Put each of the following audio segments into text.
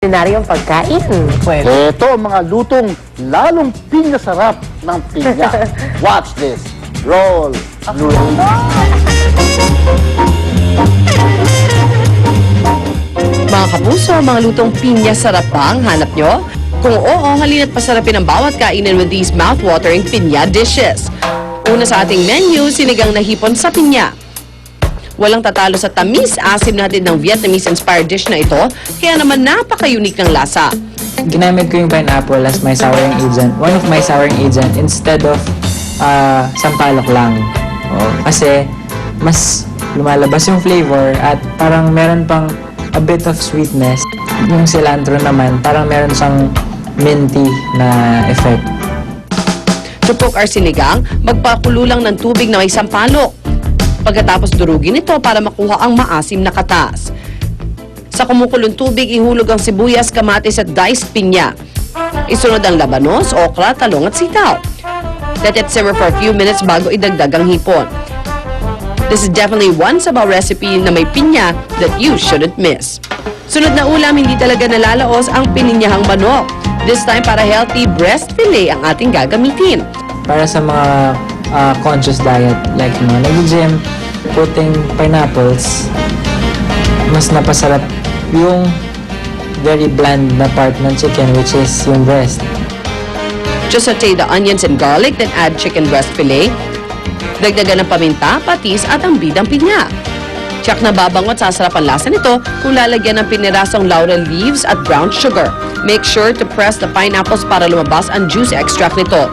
Ordinaryong pagkain. Pwede. Ito ang mga lutong lalong pinasarap ng pinya. Watch this. Roll. Noodles. Mga kapuso, mga lutong pinya sarap ba ang hanap nyo? Kung oo, halina't pasarapin ang bawat kainan with these mouth-watering pinya dishes. Una sa ating menu, sinigang na hipon sa pinya. Walang tatalo sa tamis, asim natin ng Vietnamese-inspired dish na ito, kaya naman napaka-unique ng lasa. Ginamit ko yung pineapple as my souring agent. One of my souring agent instead of sampalok lang. Kasi mas lumalabas yung flavor at parang meron pang a bit of sweetness. Yung cilantro naman, parang meron siyang minty na effect. To cook our sinigang, magpakulo lang ng tubig na may sampalok. Pagkatapos durugin ito para makuha ang maasim na katas. Sa kumukulong tubig, ihulog ang sibuyas, kamatis at diced pinya. Isunod ang labanos, okra, talong at sitaw. Let it simmer for a few minutes bago idagdag ang hipon. This is definitely one sabaw recipe na may pinya that you shouldn't miss. Sunod na ulam, hindi talaga nalalaos ang pininyahang manok. This time para healthy breast fillet ang ating gagamitin. Para sa mga conscious diet, like nag-gym, putting pineapples, mas napasarap yung very bland na part ng chicken, which is yung breast. Just saute the onions and garlic, then add chicken breast fillet. Dagdagan ng paminta, patis at ang bidang pinya. Tiyak na babangot sa sarap ang lasa nito kung lalagyan ng pinirasong laurel leaves at brown sugar. Make sure to press the pineapples para lumabas ang juice extract nito.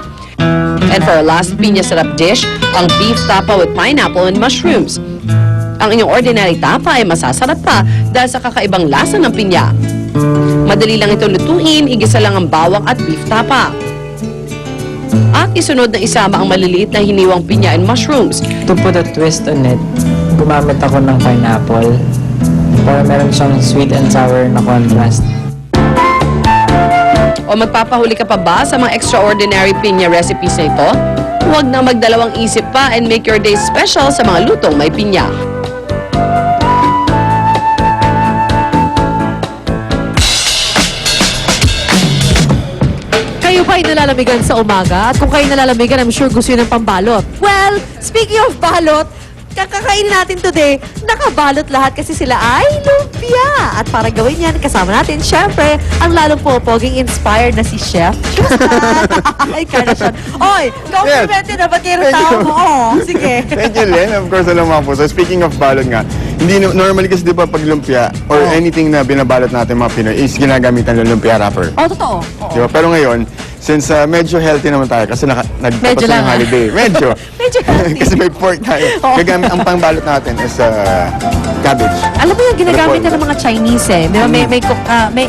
And for our last pinya sarap dish, ang beef tapa with pineapple and mushrooms. Ang inyong ordinary tapa ay masasarap pa dahil sa kakaibang lasa ng pinya. Madali lang ito lutuin, igisa lang ang bawang at beef tapa. At isunod na isama ang maliliit na hiniwang pinya and mushrooms. To put a twist on it, gumamit ako ng pineapple para meron siyang sweet and sour na contrast. O magpapahuli ka pa ba sa mga extraordinary pinya recipes na ito? Huwag na magdalawang isip pa and make your day special sa mga lutong may pinya. Kayo ba ay nalalamigan sa umaga? At kung kayo nalalamigan, I'm sure gusto yun ng pambalot. Well, speaking of balot, kakakain natin today, nakabalot lahat kasi sila ay lumpia. At para gawin yan, kasama natin, syempre, ang lalong pupoging inspired na si Chef Tristan. Ay, Carnation. Oy, complimented na ba't kayo tao mo? Oh, sige. Thank you, Len. Of course, alam mo po. So, speaking of balot nga, hindi normally kasi di ba pag lumpia or anything na binabalot natin mga Pinoy is ginagamitan ng lumpia wrapper. Oh, totoo. Oo. Di ba? Pero ngayon, since medyo healthy naman tayo kasi nagtapos Medyo na lang, yung holiday. Medyo. Medyo healthy. Kasi may pork tayo. Gagamit, ang pangbalot natin is cabbage. Alam mo yung ginagamit na ng mga Chinese eh. May cook,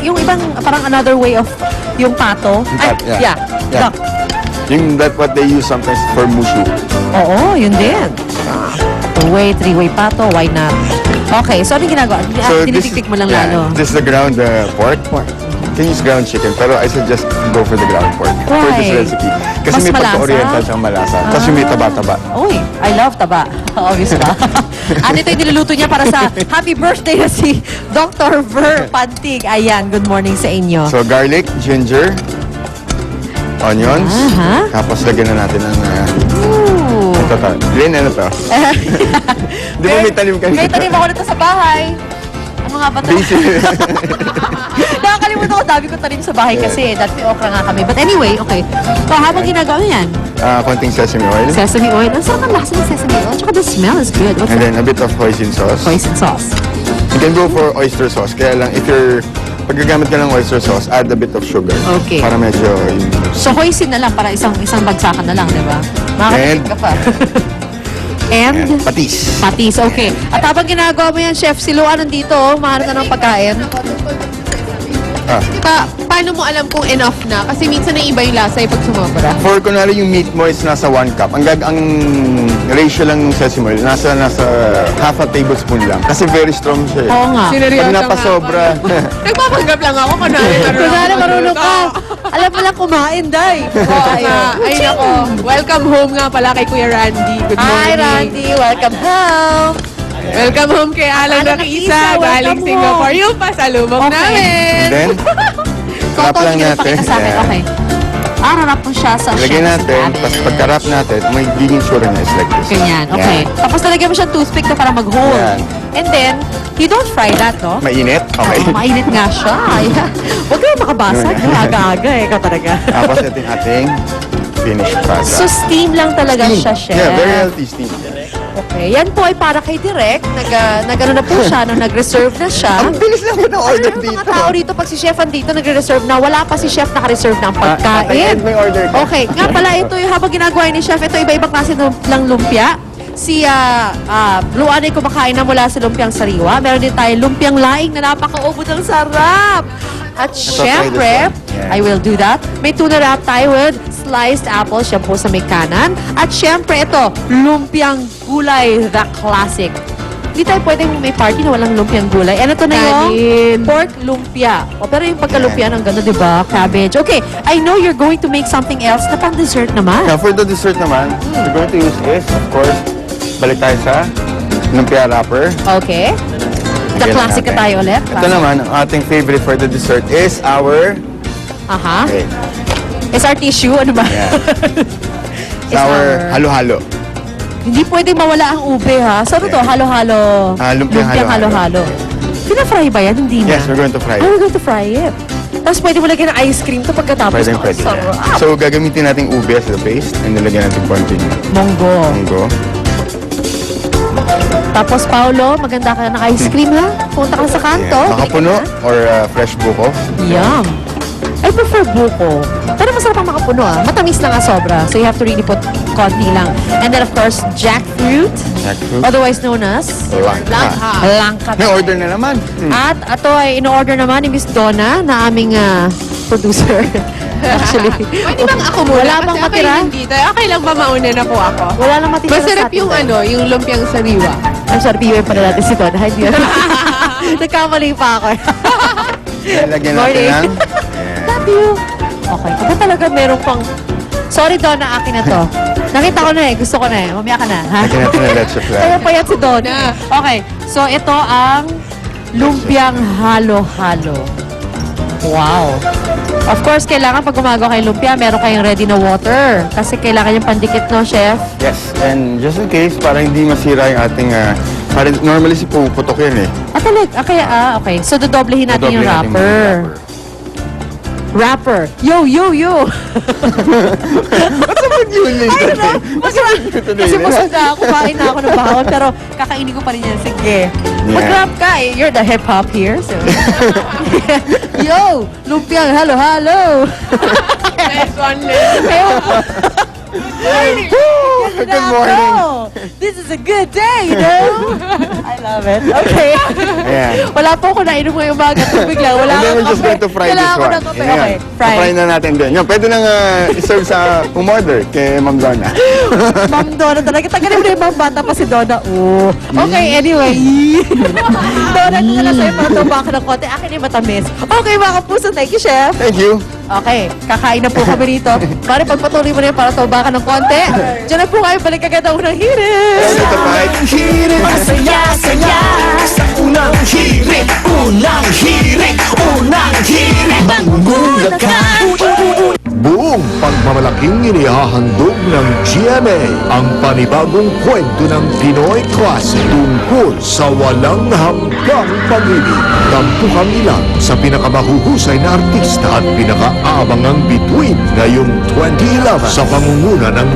yung ibang parang another way of yung pato. Ay, Yeah. Duck. Yung that what they use sometimes for mushu. Oo, yun din. Two-way, three-way pato, why not? Okay, so ano ginagawa? Tinitiktik mo lang lalo. This is the ground pork. You can use ground chicken, pero I suggest go for the ground pork for Why? this recipe. Kasi Mas may malasa? pagka-oriental siyang malasa. Tapos yung may taba-taba. Uy, I love taba. Obvious ba? At ito yung niluluto niya para sa happy birthday na si Dr. Ver Pantig. Ayan, good morning sa inyo. So garlic, ginger, onions, Aha. tapos lagyan na natin ng Ooh. ito. Green, ano to? Di ba may tanim kanina? May tanim ako nito sa bahay. Ano nga ba ito? Nakakalimutan ko, dami ko tanim sa bahay kasi dati may okra nga kami. But anyway, okay. So, habang ginagawa yan, Konting sesame oil. sesame oil. Ang sarap ang lasa ng sesame oil. Tsaka the smell is good. What's And that? then a bit of hoisin sauce. Hoisin sauce. You can go for oyster sauce. Kaya lang, pag gagamit ka ng oyster sauce, add a bit of sugar. Okay. Para medyo, So, hoisin na lang para isang bagsakan na lang, di ba? Makakatipid ka pa. And? patis. Patis, okay. At habang ginagawa mo yan, Chef, si Luan nandito, mahanap na ng pagkain. Paano mo alam kung enough na? Kasi minsan na iba yung lasa pag sumobra. For kunwari yung meat mo is nasa 1 cup, ang ratio lang ng sesame oil, nasa half a tablespoon lang. Kasi very strong siya eh. Oo nga. Pag napasobra, Nagpapanggap lang ako. Kunwari, marunong ka. Alam mo lang kumain, Day. Oo nga. Ay nako. Welcome home nga pala kay Kuya Randy. Good morning. Hi, Randy. Welcome home. Welcome home kay Alan Alan Nakisa, Nakisa, galing welcome Singapore. home. Yung pasalubong Okay. namin. And then, wrap Toto, lang hindi ka natin. napakita sa akin. Yan. Okay. Rarap mo siya sa Ilagay chef's natin, wrap. tapos pagka-wrap natin, may giging sura niya is like this. Ganyan, okay. Yan. Tapos nalagyan mo siyang toothpick na para mag-hold. Yan. And then, you don't fry that, no? Mainit? Okay. Oo, mainit nga siya. Ayan. Huwag kayo makabasag. Yun. Aga-aga eh. Ikaw talaga. Tapos ito yung ating finished product. So, steam lang talaga siya, chef. Yeah, very healthy steam. Okay. Yan po ay para kay Direk. Nag-ano na po siya, no? Nag-reserve na siya. Ang bilis lang ng order Ano yung dito. mga tao rito, pag si chef andito, nagre-reserve na, wala pa si chef naka-reserve ng Tatay pagkain. Ed, may order ka. Okay, nga pala, ito yung habang ginagawa ni chef, ito iba-ibang klase ng lumpia. Si Blue Anay kumakain na mula sa lumpiang sariwa. Meron din tayo lumpiang laing na napaka-ubod ng sarap. At try syempre, this one. Yeah. I will do that. May tuna wrap tayo with sliced apple, siya po sa may kanan. At syempre, ito, lumpiang gulay, the classic. Hindi tayo pwedeng may party na walang lumpiang gulay. And ito na yung Kanin. pork lumpia. O, pero yung pagkalumpia ng gano'n, di ba? Cabbage. Okay, I know you're going to make something else na pang dessert naman. Now, for the dessert naman, we're going to use this, of course. Balik tayo sa lumpia wrapper. Okay. The Lagyan classic natin. na tayo ulit. Ito naman, ang ating favorite for the dessert is our... Aha. Okay. It's our tissue. Ano ba? Yeah. It's It's our our- halo-halo. Hindi pwedeng mawala ang ube, ha? So, ano to? Halo-halo. Lumpiang halo-halo. Pina-fry ba yan? Hindi na. Yes, we're going to fry Ah, it. we're going to fry it. Tapos pwede mo lagyan ng ice cream to pagkatapos. Pwede, Ang pwede. sarap. So, gagamitin natin ube as the paste and nilagyan natin konting Monggo. munggo. Tapos, Paolo, maganda ka ng ice cream, ha? Punta ka sa kanto. Yeah. Makapuno or fresh buko. Yum. I prefer buko. Pero masarap ang makapuno, ah. Matamis lang ang sobra. So, you have to really put konti lang. And then, of course, jackfruit. Jackfruit. Otherwise known as Langka. langka. May order na naman. At ito ay in-order naman ni Miss Donna na aming producer. Actually. Pwede bang ako muna? Wala Kasi bang ako matira? yung nandito. Okay lang ba mauna na po ako? Wala lang matitira sa Masarap atin yung doon. yung lumpiang sariwa. I'm sorry, PUA pala natin si Donna. Hindi yun. Nagkamali pa ako. Lagyan natin Morning. ng... Love you. Okay. Aba talaga meron pang... Sorry, Donna, akin na to. Nakita ko na eh. Gusto ko na eh. Mamaya ka na. Ha? Lagyan natin ng leche flan. Kaya pa yan si Donna. Okay. So, ito ang lumpiang halo-halo. Wow. Of course, kailangan pag gumagawa kayo lumpia, meron kayong ready na water. Kasi kailangan yung pandikit, no, chef? Yes, and just in case, para hindi masira yung ating... para normally si puputok yan eh. Okay. So, dodoblehin natin yung Dodoble natin muna wrapper. yung Rapper. Yo, yo, yo. Yun I don't know. Kasi busog na ako. Kumain na ako ng bahon. Pero kakainin ko pa rin yan. Sige. Mag-rap ka eh. You're the hip-hop here. So. Yo! Lumpiang halo-halo. Nice one, Liz. Good morning. This is a good day, you know? I love it. Okay. Ayan. Wala po ako nainom ngayong umaga. Tubig lang. Wala And then akong we're just kape. going to fry this Kailangan ko one. ng kape. Yan. Okay. Fry. Fry na natin din. Yun, pwede nang iserve sa umorder kay Ma'am Donna. Ma'am Donna talaga. Tagalin mo na yung mga bata pa si Donna. Oh. Okay, anyway. Donna, ito na lang sa'yo para tumbang ka ng konti. Akin yung matamis. Okay, mga kapuso. Thank you, Chef. Thank you. Okay, kakain na po kami rito. Pare, pagpatuloy mo na yun para tumbang ka ng konti. Diyan na po kayo. Balik agad ang unang hirit. Ito pa. Masaya, saya sa unang hirit, unang hirit, unang hirit. Magugulat ka. Buong pagmamalaking inihahandog ng GMA ang panibagong kwento ng Pinoy klase tungkol sa walang hanggang pag-ibig. Tampukan nila sa pinakamahuhusay na artista at pinakaabangang bituin ngayong 2011 sa pangunguna ng